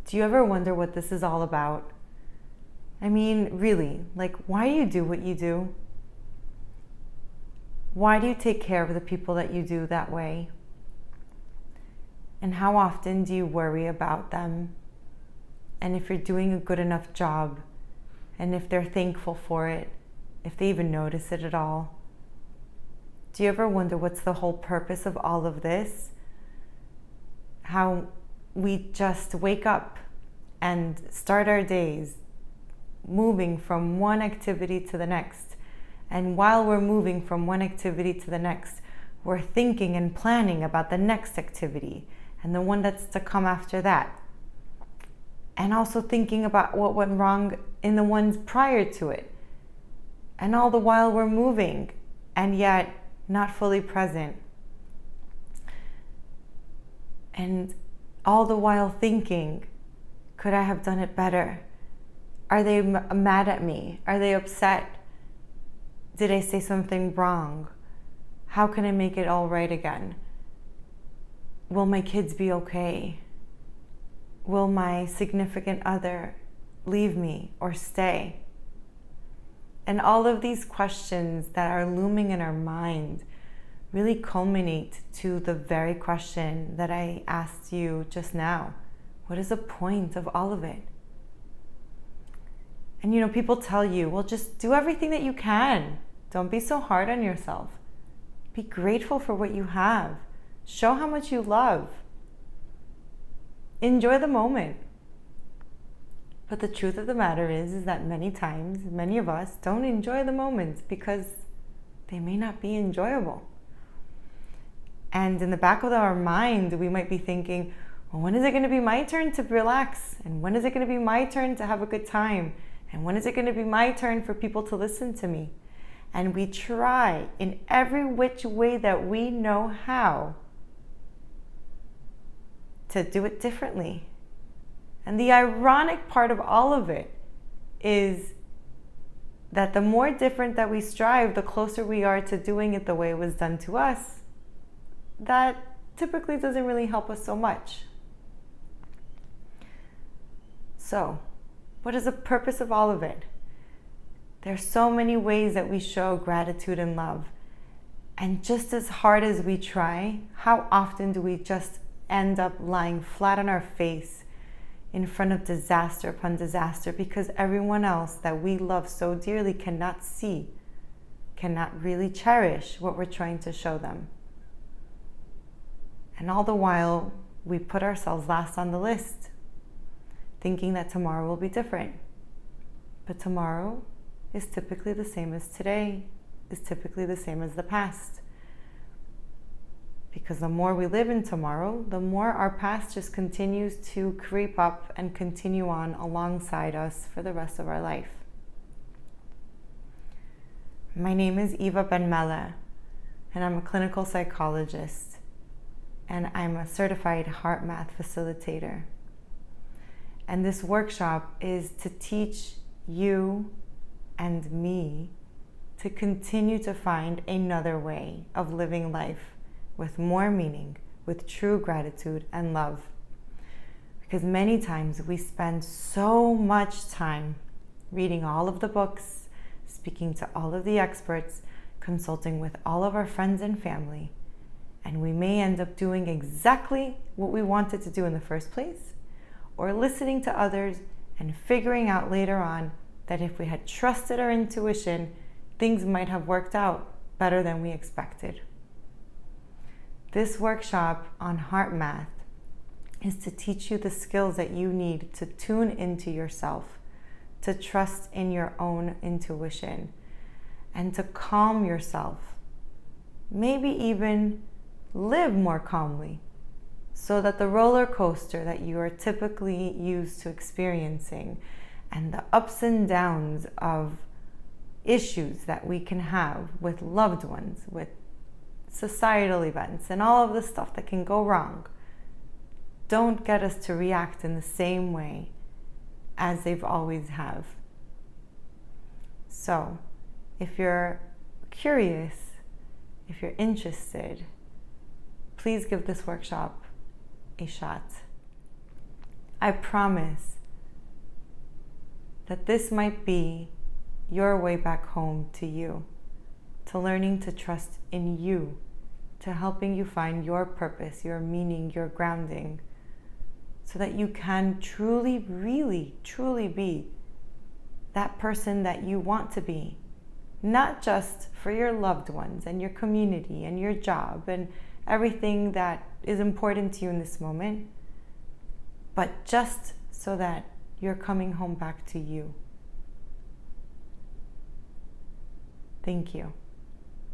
Do you ever wonder what this is all about? I mean, really, like, why do you do what you do? Why do you take care of the people that you do that way? And how often do you worry about them? And if you're doing a good enough job, and if they're thankful for it, if they even notice it at all? Do you ever wonder what's the whole purpose of all of this? How we just wake up and start our days moving from one activity to the next. And while we're moving from one activity to the next, we're thinking and planning about the next activity and the one that's to come after that. And also thinking about what went wrong in the ones prior to it. And all the while we're moving and yet not fully present. And all the while thinking, could I have done it better? Are they mad at me? Are they upset? Did I say something wrong? How can I make it all right again? Will my kids be okay? Will my significant other leave me or stay? And all of these questions that are looming in our mind really culminate to the very question that I asked you just now. What is the point of all of it? And you know, people tell you, well, just do everything that you can. Don't be so hard on yourself. Be grateful for what you have. Show how much you love. Enjoy the moment. But the truth of the matter is that many times, many of us don't enjoy the moments because they may not be enjoyable. And in the back of our mind, we might be thinking, well, when is it going to be my turn to relax? And when is it going to be my turn to have a good time? And when is it going to be my turn for people to listen to me? And we try in every which way that we know how to do it differently. And the ironic part of all of it is that the more different that we strive, the closer we are to doing it the way it was done to us. That typically doesn't really help us so much. So, what is the purpose of all of it? There's so many ways that we show gratitude and love. And just as hard as we try, how often do we just end up lying flat on our face in front of disaster upon disaster because everyone else that we love so dearly cannot see, cannot really cherish what we're trying to show them. And all the while, we put ourselves last on the list, thinking that tomorrow will be different. But tomorrow is typically the same as today, is typically the same as the past. Because the more we live in tomorrow, the more our past just continues to creep up and continue on alongside us for the rest of our life. My name is Benmeleh, and I'm a clinical psychologist, and I'm a certified heart math facilitator. And this workshop is to teach you and me to continue to find another way of living life with more meaning, with true gratitude and love. Because many times we spend so much time reading all of the books, speaking to all of the experts, consulting with all of our friends and family, and we may end up doing exactly what we wanted to do in the first place, or listening to others and figuring out later on that if we had trusted our intuition, things might have worked out better than we expected. This workshop on heart math is to teach you the skills that you need to tune into yourself, to trust in your own intuition, and to calm yourself. Maybe even live more calmly, so that the roller coaster that you are typically used to experiencing and the ups and downs of issues that we can have with loved ones, with societal events, and all of the stuff that can go wrong, don't get us to react in the same way as they've always have. So, if you're curious, if you're interested, please give this workshop a shot. I promise that this might be your way back home to you, to learning to trust in you, to helping you find your purpose, your meaning, your grounding, so that you can truly, really, truly be that person that you want to be. Not just for your loved ones and your community and your job and everything that is important to you in this moment, but just so that you're coming home back to you. Thank you.